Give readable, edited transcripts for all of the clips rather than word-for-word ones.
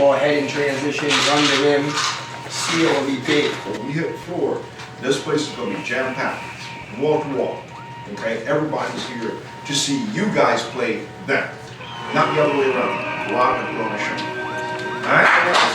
ball, head in transition, run the rim, steal, and be big. When we hit 4, this place is going to be jam-packed, wall to wall. Okay, everybody's here to see you guys play them, not the other way around. Go out and put on a show. All right?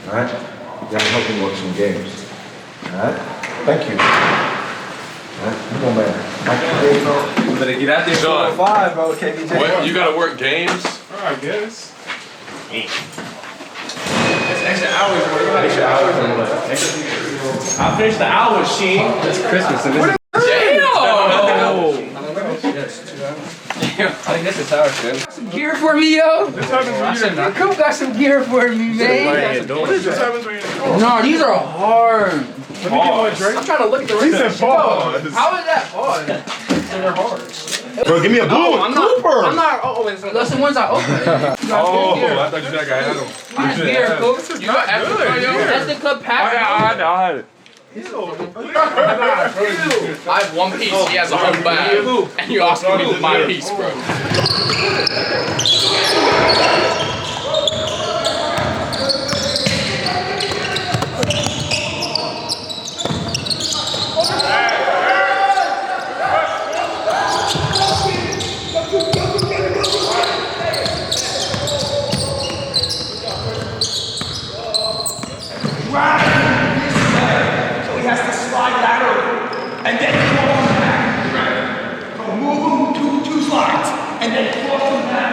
Alright? You gotta help him work some games. Alright? Thank you. Alright? Come on, man. You better get out there. 4-5, bro. KBJ. What? You gotta work games? I guess. That's extra hours, bro. You got extra hours on that. I'll finish the hours, Sheen. It's Christmas and this I think this is ours, man. Some gear for me, yo. This happens when you're in Coop got some gear for me, man. This happens when you're in No, these are hard. Let me get my drink. I'm trying to look at the rest He of said the show. pause. How is that hard? They're hard. Bro, give me a blue one. I'm not. Oh, wait. That's the ones I opened. You got Oh, gear. I thought you had them. Nice gear, Coop. You got extra. That's the club pack. I had it. I have one piece. He has a whole bag. And you asking me for my piece, bro. So he has to slide laterally, and then come on back. So move him two slides, and then cross him back.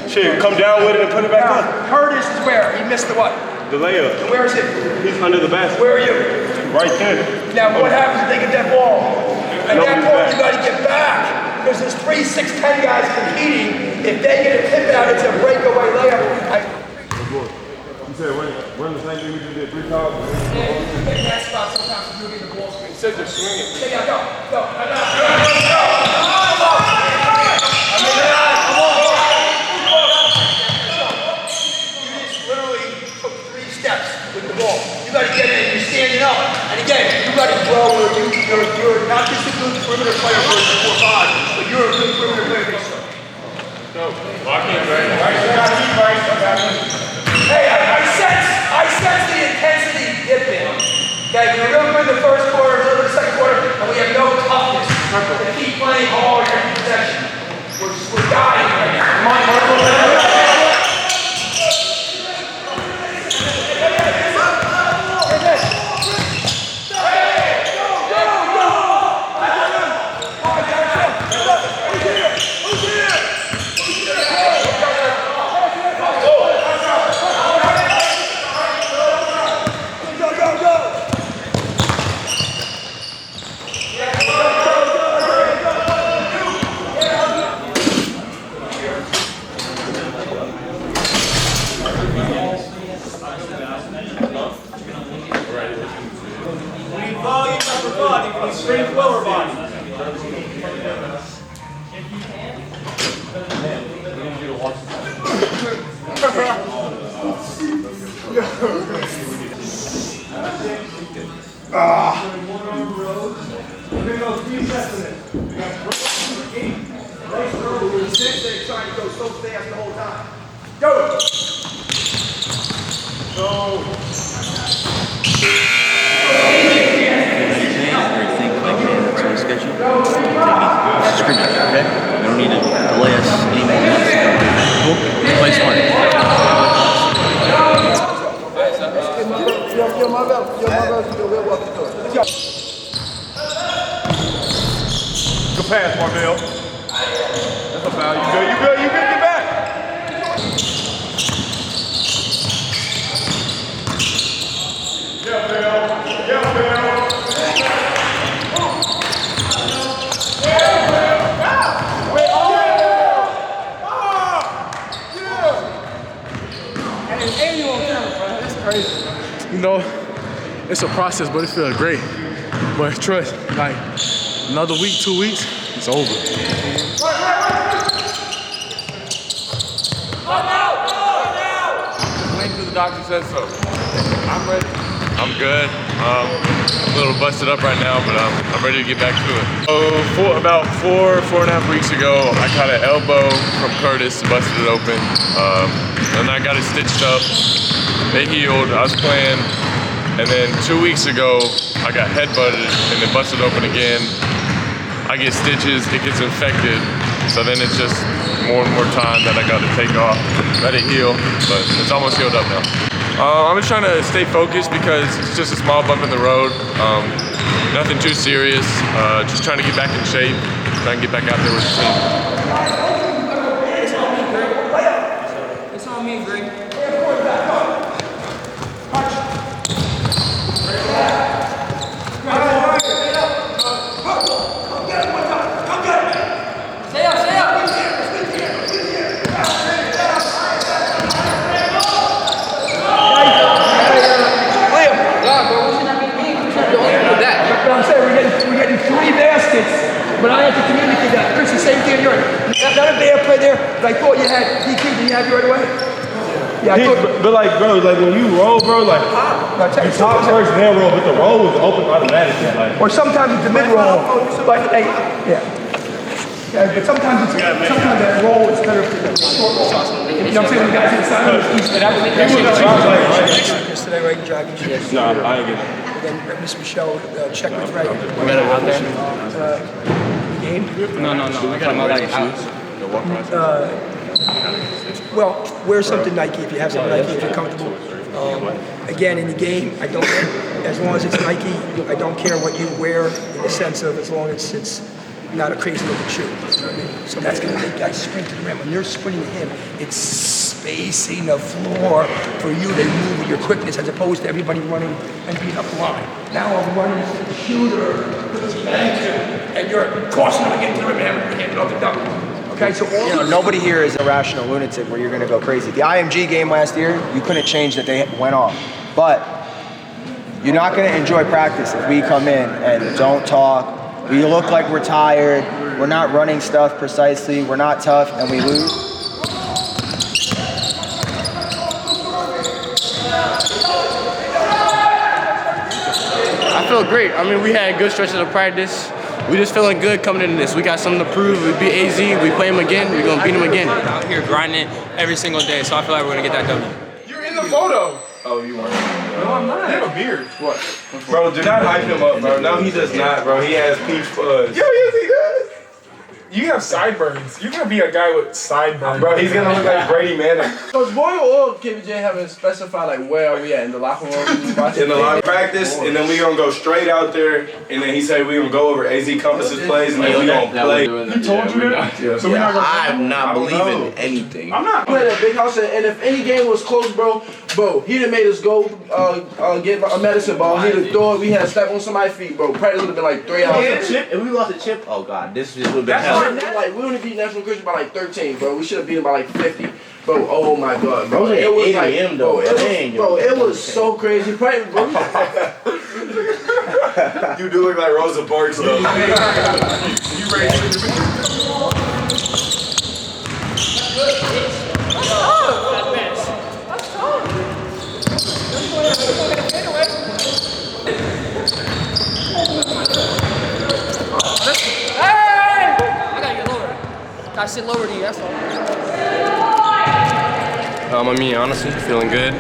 Shit, come down with it and put it back up. Curtis is where? He missed the what? The layup. And where is it? He's under the basket. Where are you? Right there. Now what happens if they get that ball? At No, that he's point, back. you got to get back. Because there's 3 6'10" guys competing. If they get a tip out, it's a breakaway layup. You said we're in the same thing we just did 3 calls. Yeah, you can get that spot sometimes if you get the ball screen. You said just swing it. Yeah, go. You just literally took 3 steps with the ball. You got to get it and you're standing up. And again, you got to grow where you're not just a good perimeter player for 4-5, but you're a good perimeter player. Lock in, right? Hey, I sense the intensity dipping. Okay, we're really good in the first quarter, a little bit in the second quarter, and we have no toughness to keep playing hard in possession. We're dying right now. Come on, strength lower body. We're going to go 3 sets in it. We got 8. Nice throw. 6, they're trying to go so fast the whole time. Go! Scrimmage, okay? We don't need to delay us anymore. Cool? Let's play smart. Good pass, Marvell. That's a foul. You good, you good, you good, get back. Yeah, Phil. Yeah, Phil. You know, it's a process, but it feels great. But trust, like, another week, 2 weeks, it's over. Wait till the doctor says so. I'm ready. I'm good. I'm a little busted up right now, but I'm ready to get back to it. So about 4.5 weeks ago, I caught an elbow from Curtis, busted it open. And I got it stitched up. They healed. I was playing. And then 2 weeks ago, I got headbutted and it busted open again. I get stitches, it gets infected. So then it's just more and more time that I got to take off, let it heal, but it's almost healed up now. I'm just trying to stay focused because it's just a small bump in the road. Nothing too serious, just trying to get back in shape, trying to get back out there with the team. It's on me, Greg. But I had to communicate that. Chris, the same thing on your end. Not a bad play there, but I thought you had DQ. Did you have you right away? Yeah, I thought. But like, bro, like when you roll, bro, like you top first, then roll, but the roll was open automatically. Like. Or sometimes it's a mid roll, but hey, yeah. Yeah, but sometimes that roll is better for the short roll. You know what I'm saying? The guys in the side of the east. Chris today, right? Jogging. No, I ain't getting it. Then Miss Michelle, check with right. We got him out there? Game? No. I got him out there. Well, wear something Nike if you have something Nike if you're comfortable. Again, in the game, I don't. As long as it's Nike, I don't care what you wear in the sense of as long as it's not a crazy looking shoe. You know what I mean? So that's going to make guys sprint to the rim. When you're sprinting to him, it's spacing the floor for you to move with your quickness as opposed to everybody running and being up the line. Now I'm running as a shooter, and you're crossing them again to the rim and handing off the dunk. Okay, so all nobody here is a rational lunatic where you're going to go crazy. The IMG game last year, you couldn't change that they went off. But you're not going to enjoy practice if we come in and don't talk. We look like we're tired. We're not running stuff precisely. We're not tough, and we lose. I feel great. I mean, we had good stretches of practice. We just feeling good coming into this. We got something to prove. We beat AZ. We play him again. We're going to beat him again. Out here grinding every single day, so I feel like we're going to get that W. You're in the photo. Oh, you weren't. No, I'm not. You have a beard. What? Bro, do not hype him up, bro. No, he does not, bro. He has peach fuzz. Yo, yes, he does. You have sideburns. You're gonna be a guy with sideburns. Bro, he's gonna look like Brady Manning. Coach Boyle or KBJ haven't specified like where are we at in the locker room? In the line practice, and then we gonna go straight out there, and then he said we gonna go over AZ Compass's plays, and then we gonna play. He told you that? Yeah. So we're not gonna I'm not believing anything. I'm not. We had a big house, and if any game was close, bro, he done made us go get a medicine ball. He done throw it. We had to step on somebody's feet, bro. Practice would have been like 3 hours. If we lost a chip, oh god, this just would have been hell. Like we only beat National Christian by like 13, bro. We should have beat them by like 50. Bro, oh my god, bro. It was like 8 a.m. though. It was so crazy. Practice, bro. You do look like Rosa Parks though. You ready to I sit lower to you, that's all. I mean, honestly, feeling good.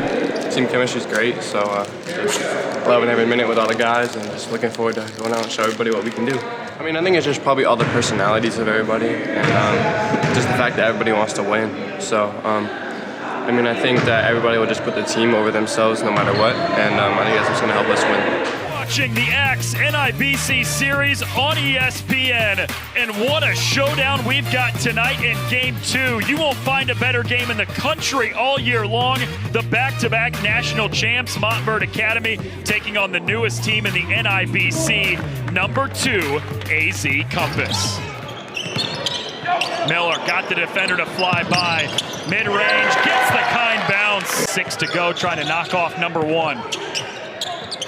team chemistry is great, so just loving every minute with all the guys and just looking forward to going out and show everybody what we can do. I mean, I think it's just probably all the personalities of everybody and just the fact that everybody wants to win. So, I mean, I think that everybody will just put the team over themselves no matter what, and I think that's what's going to help us win. Watching the X NIBC series on ESPN, and what a showdown we've got tonight in Game 2. You won't find a better game in the country all year long. The back-to-back national champs, Montverde Academy, taking on the newest team in the NIBC, number 2, AZ Compass. Miller got the defender to fly by. Mid-range, gets the kind bounce. 6 to go, trying to knock off number 1.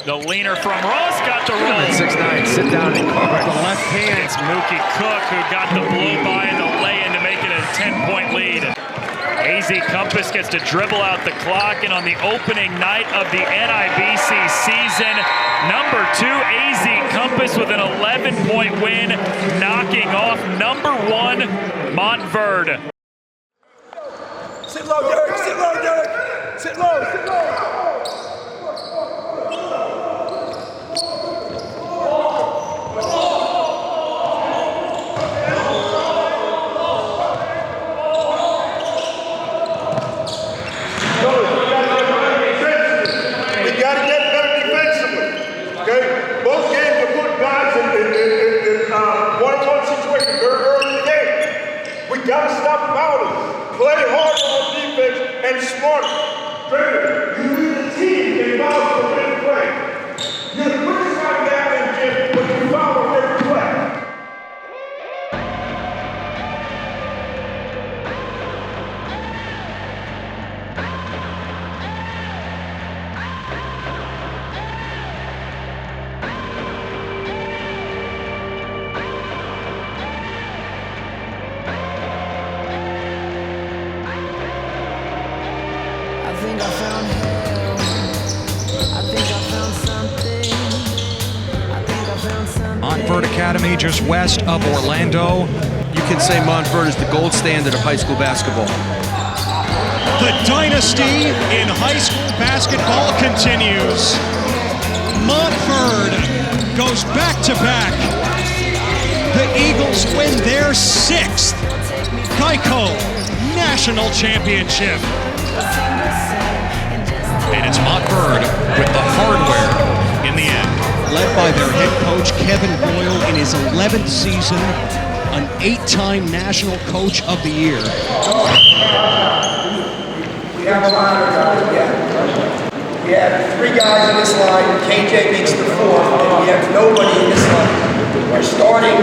The leaner from Ross got the roll. 6'9", sit down and cover. The left hand. It's Mookie Cook who got the blow-by and the lay-in to make it a 10-point lead. AZ Compass gets to dribble out the clock, and on the opening night of the NIBC season, number 2 AZ Compass with an 11-point win, knocking off number 1 Montverde. Sit low, Derek. Sit low, Derek. Sit low. Sit low. Gotta stop fouling. Play hard on defense and smart. You lead the team in fouls for every play. You're the quickest guy down in the gym, but you foul on every play. Montverde Academy, just west of Orlando. You can say Montverde is the gold standard of high school basketball. The dynasty in high school basketball continues. Montverde goes back-to-back. The Eagles win their 6th Geico National Championship. And it's Montverde with the hardware in the end. Led by their head coach, Coach Boyle, in his 11th season, an 8-time National Coach of the Year. We have a line again. We have 3 guys in this line. KJ makes the 4th, and we have nobody in this line. We're starting,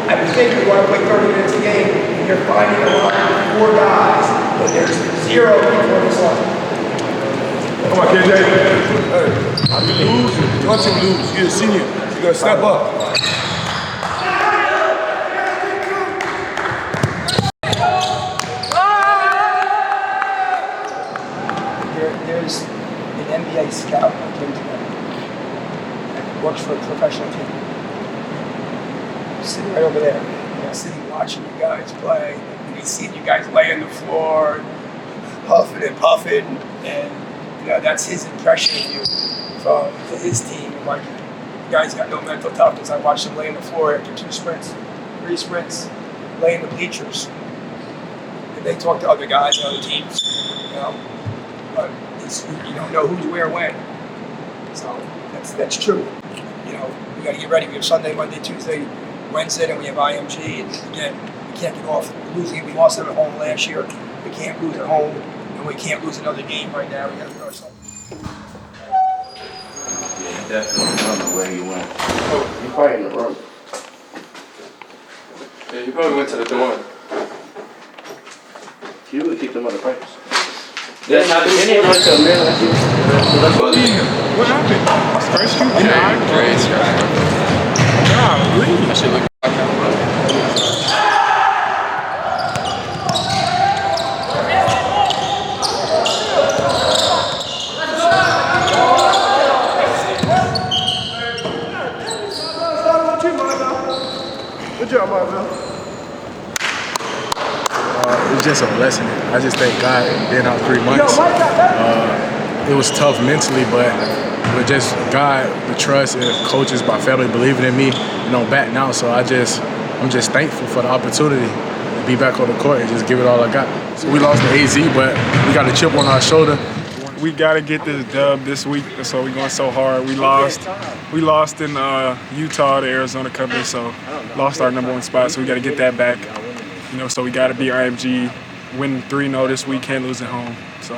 I would think we want to play 30 minutes a game, and you're finding a line of 4 guys, but there's 0 people in this line. Come on, KJ. Hey, I'm losing. Watch him lose. You're a senior. You gotta step up. There's an NBA scout that came together that works for a professional team. Sitting right over there. Sitting watching you guys play. And he's seeing you guys lay on the floor, huffing and puffing, and that's his impression of you from his team. Like, you guys got no mental toughness. I watched him lay on the floor after 2 sprints, 3 sprints, lay in the bleachers. And they talk to other guys on other teams, but you don't know who's where when. So that's true. We got to get ready. We have Sunday, Monday, Tuesday, Wednesday, then we have IMG. And again, we can't get off losing. We lost them at home last year. We can't lose at home. And we can't lose another game right now. We got to throw something. Yeah, definitely. I don't know where he went. Oh, he's probably in the room. Yeah, he probably went to the dorm. You would keep them on the pipes. Yeah, now the Indian went to a middle. What happened? First you? Yeah, Grace. really? I should look back at Good job, Marvell. It's just a blessing. I just thank God being out 3 months. it was tough mentally, but just God, the trust, and coaches, my family believing in me, you know, back now. So I'm just thankful for the opportunity to be back on the court and just give it all I got. So we lost to AZ, but we got a chip on our shoulder. We got to get this dub this week, so we're going so hard. We lost in Utah to Arizona Cup, so lost our #1 spot, so we got to get that back. You know, so we got to beat IMG, win 3-0 this week, can't lose at home. So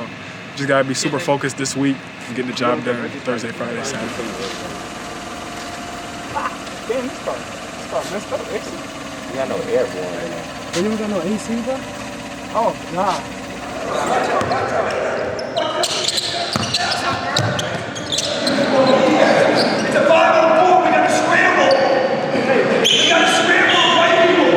just got to be super focused this week and get the job done Thursday, Friday, Saturday. Damn, this car messed up, AC. You got no airborne right now. You don't got no AC, bro? Oh, God. It's a 5-on-4. We got to scramble. We got to scramble, white people.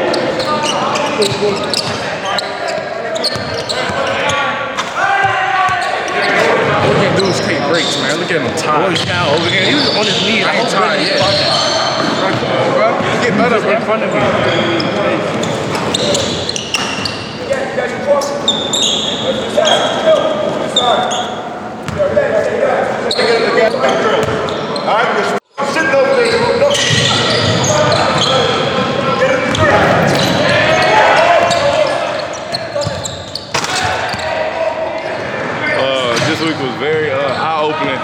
All we can do is take breaks, man. Look at him tired. Boy's now over here. He was on his knees. I ain't tired yet. Bro, get better, bro. In front of me. Yeah, you guys are crossing. I'm sitting over there. This week was very eye-opening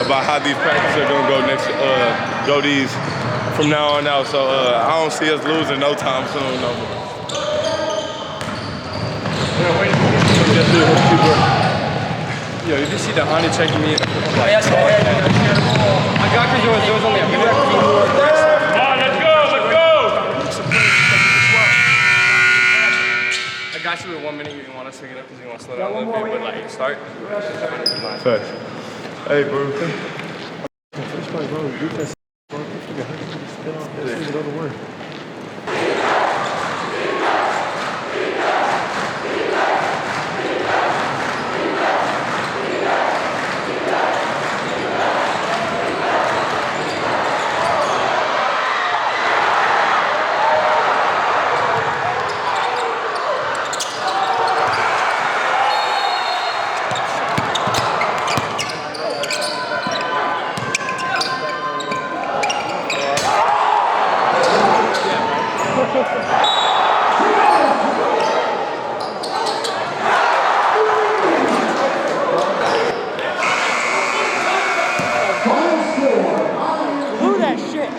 about how these practices are gonna go these from now on out. So I don't see us losing no time soon. No more. Yo, did you see the Honda checking me? I got because there was only a minute. Come on, let's go. I got you with 1 minute. You didn't want us to get up because you want to slow down a little bit, but like start. Thanks. Hey, bro. Who that shit?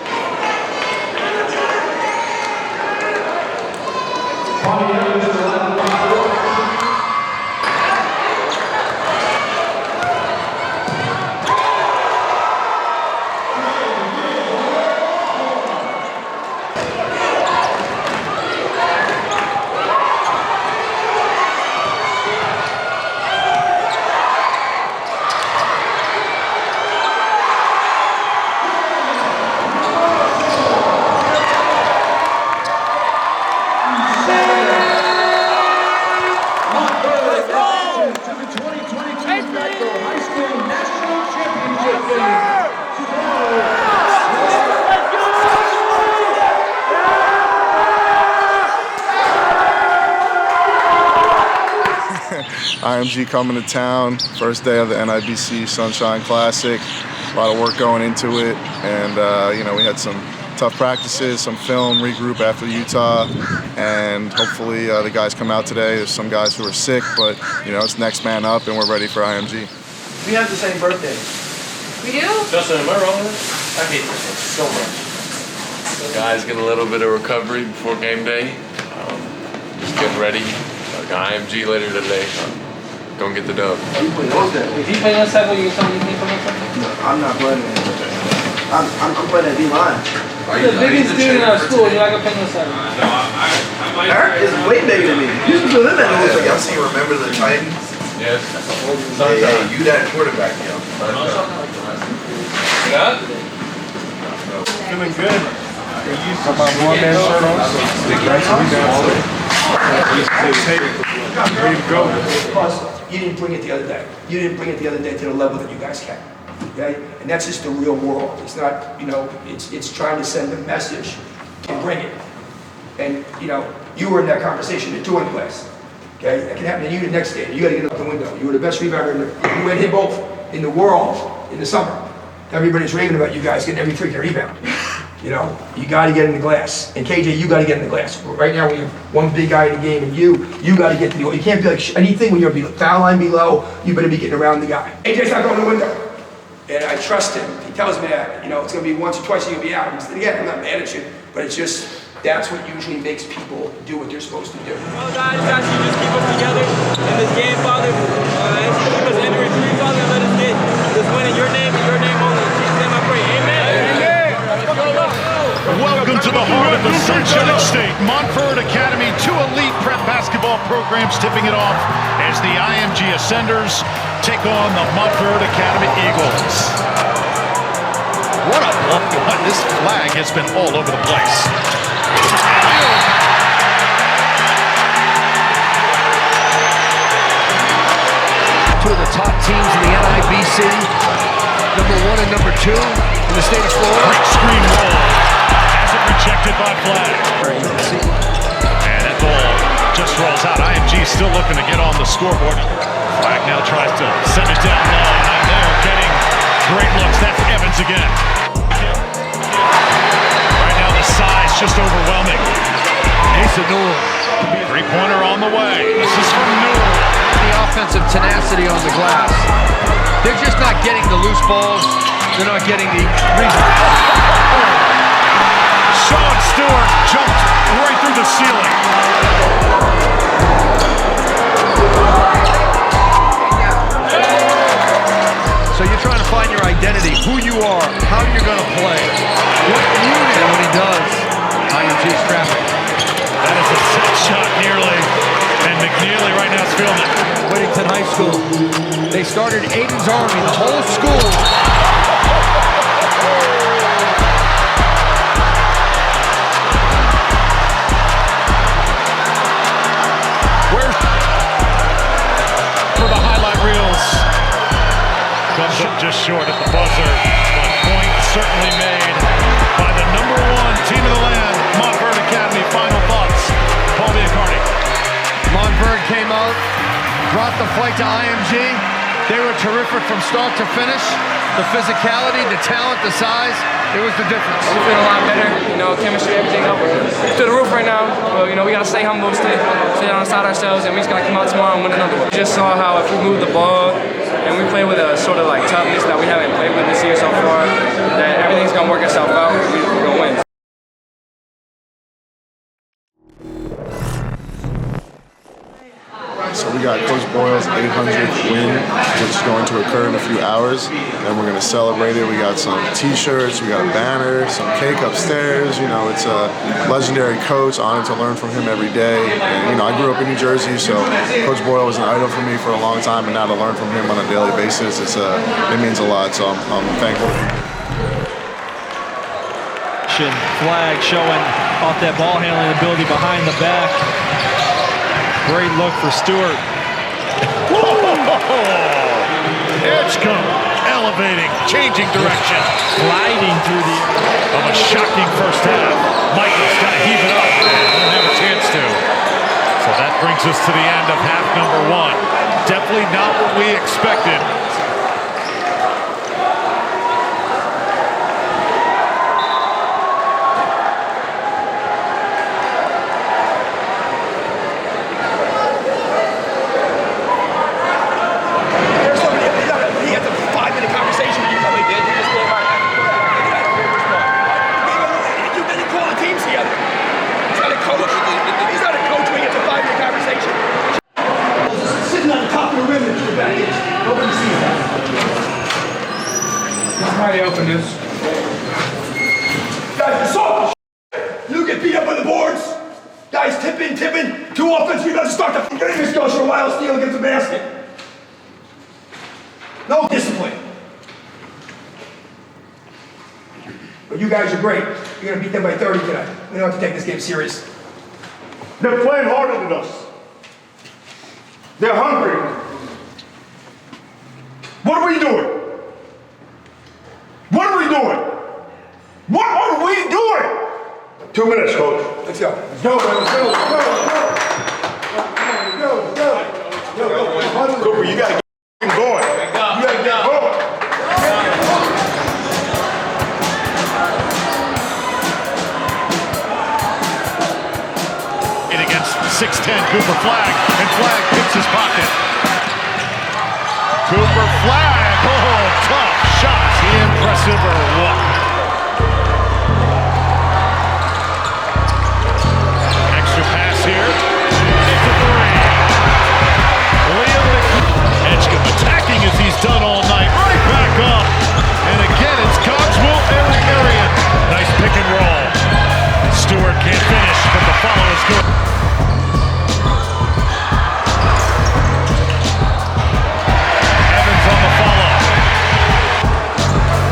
IMG coming to town, first day of the NIBC Sunshine Classic. A lot of work going into it, and you know, we had some tough practices, some film, regroup after Utah, and hopefully the guys come out today. There's some guys who are sick, but you know, it's next man up, and we're ready for IMG. We have the same birthday. We do? Justin, am I wrong with this? I hate this so much. Guys get a little bit of recovery before game day. Just getting ready. Got IMG later today. Gonna get the dub. If you play on 7, you tell me you can't play on 7? No, I'm not playing it. I'm playing at D-line. You're the biggest dude in our school. You're not gonna play on 7. Eric is way bigger than me. You can put him at the Y'all see Remember the Titans? Yes. Hey, you that quarterback, yo. Yeah? Feeling good. Got my one-man shirt on. Nice to be down. Ready to go. Plus, you didn't bring it the other day. You didn't bring it the other day to the level that you guys can. Okay? And that's just the real world. It's not, you know, it's trying to send a message and bring it. And, you know, you were in that conversation in touring class. Okay? That can happen to you the next day. You got to get out the window. You were the best rebounder. You and him both. in the world in the summer. Everybody's raving about you guys getting every freaking rebound. You know, you got to get in the glass. And KJ, you got to get in the glass. Right now, we have one big guy in the game, and you got to get to the. You can't be like anything when you're foul line below. You better be getting around the guy. AJ's not going to the window, and I trust him. He tells me that it's going to be once or twice you're going to be out. And again, I'm not mad at you, but it's just that's what usually makes people do what they're supposed to do. Well, guys, you just keep us together in this game, Father. Keep us injury-free, Father, and let us get this win in your name and your name only. In Jesus' name I pray. Amen. Amen. Welcome to the heart of the Sunshine State. Montverde Academy, 2 elite prep basketball programs tipping it off as the IMG Ascenders take on the Montverde Academy Eagles. What a block. This flag has been all over the place. Two of the top teams in the NIBC, number 1 and number 2 in the state of Florida. Great screen roll. Has it rejected by Flagg. And that ball just rolls out. IMG still looking to get on the scoreboard. Flagg now tries to send it down low. And they're getting great looks. That's Evans again. Right now the size just overwhelming. Asa Newell. Three-pointer on the way. This is from Newell. The offensive tenacity on the glass. They're just not getting the loose balls. They're not getting the rebound. Sean Stewart jumped right through the ceiling. So you're trying to find your identity, who you are, how you're going to play, what unit. And when he does, IMG's traffic. That is a set shot nearly, and McNeely right now is feeling it. Whittington High School. They started Aiden's Army, the whole school. Where's for the highlight reels? Comes up just short at the buzzer, but point certainly made by the number 1 team in the land, Montverde Academy. Final thoughts, Paul Biancardi. Montverde came out, brought the fight to IMG. They were terrific from start to finish. The physicality, the talent, the size, it was the difference. We're feeling a lot better, chemistry, everything up to the roof right now. But, we got to stay humble, stay outside ourselves, and we just got to come out tomorrow and win another one. We just saw how if we move the ball and we play with a sort of like toughness that we haven't played with this year so far, that everything's going to work itself out and we're going to win. So we got Coach Boyle's 800th win, which is going to occur in a few hours, and we're going to celebrate it. We got some T-shirts, we got a banner, some cake upstairs. It's a legendary coach. Honored to learn from him every day. And I grew up in New Jersey, so Coach Boyle was an idol for me for a long time, and now to learn from him on a daily basis, it means a lot. So I'm thankful. Flagg showing off that ball handling ability behind the back. Great look for Stewart. Edgecombe elevating, changing direction. Gliding through the of a shocking first half. Michael's got to heave it up and won't have a chance to. So that brings us to the end of half number 1. Definitely not what we expected. Open this. Guys, so you get beat up on the boards. Guys, tipping. 2 offense rebounds start to get this goes for a while, steal against the basket. No discipline. But you guys are great. You're gonna beat them by 30 tonight. We don't have to take this game serious. They're playing harder than us. They're hungry. What are we doing? What are we doing? What are we doing? 2 minutes, coach. Let's go. Let's go. Cooper, you gotta get going. You gotta get going. 6'10", Cooper Flagg, and Flagg picks his pocket. Cooper Flagg, oh, tough shot. Is he impressive or what? Extra pass here. It's a three. Edgecombe attacking as he's done all night. Right back up. And again, it's Coach Boyle. Nice pick and roll. Stewart can't finish, but the follow is good. Evans on the follow.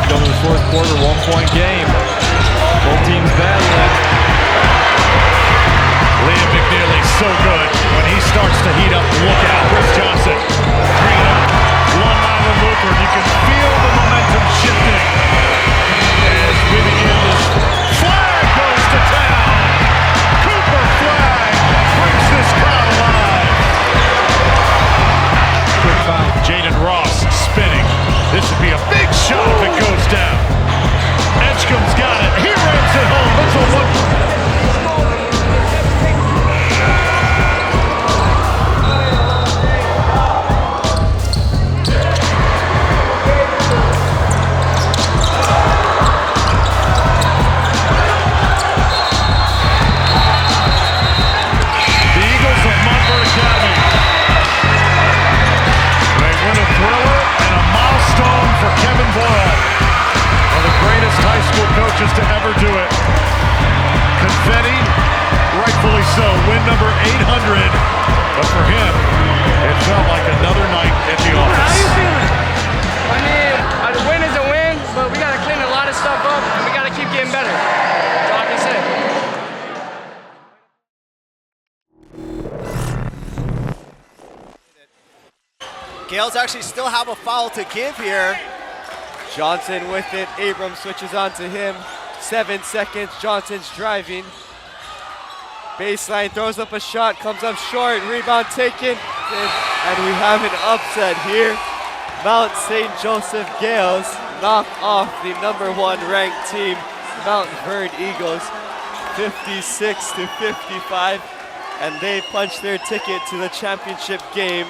Go to the fourth quarter, 1-point game. Both teams battling. Liam McNeely so good. When he starts to heat up, look out. Chris Johnson bringing up Long Island Looper. You can feel the momentum shifting as we begin this. Flagg goes to town. Cooper Flagg brings this crowd alive. Quick foul. Jaden Ross spinning. This would be a big shot if it goes down. Edgecombe's got it. He rams it home. That's a one. Coach Boyle, one of the greatest high school coaches to ever do it. Confetti, rightfully so, win number 800. But for him, it felt like another night at the office. How you feeling? I mean, a win is a win, but we got to clean a lot of stuff up, and we got to keep getting better. That's all I can say. Gales actually still have a foul to give here. Johnson with it. Abrams switches on to him. 7 seconds. Johnson's driving. Baseline, throws up a shot, comes up short. Rebound taken. And we have an upset here. Mount St. Joseph Gales knock off the #1 ranked team, Montverde Eagles, 56-55. And they punch their ticket to the championship game.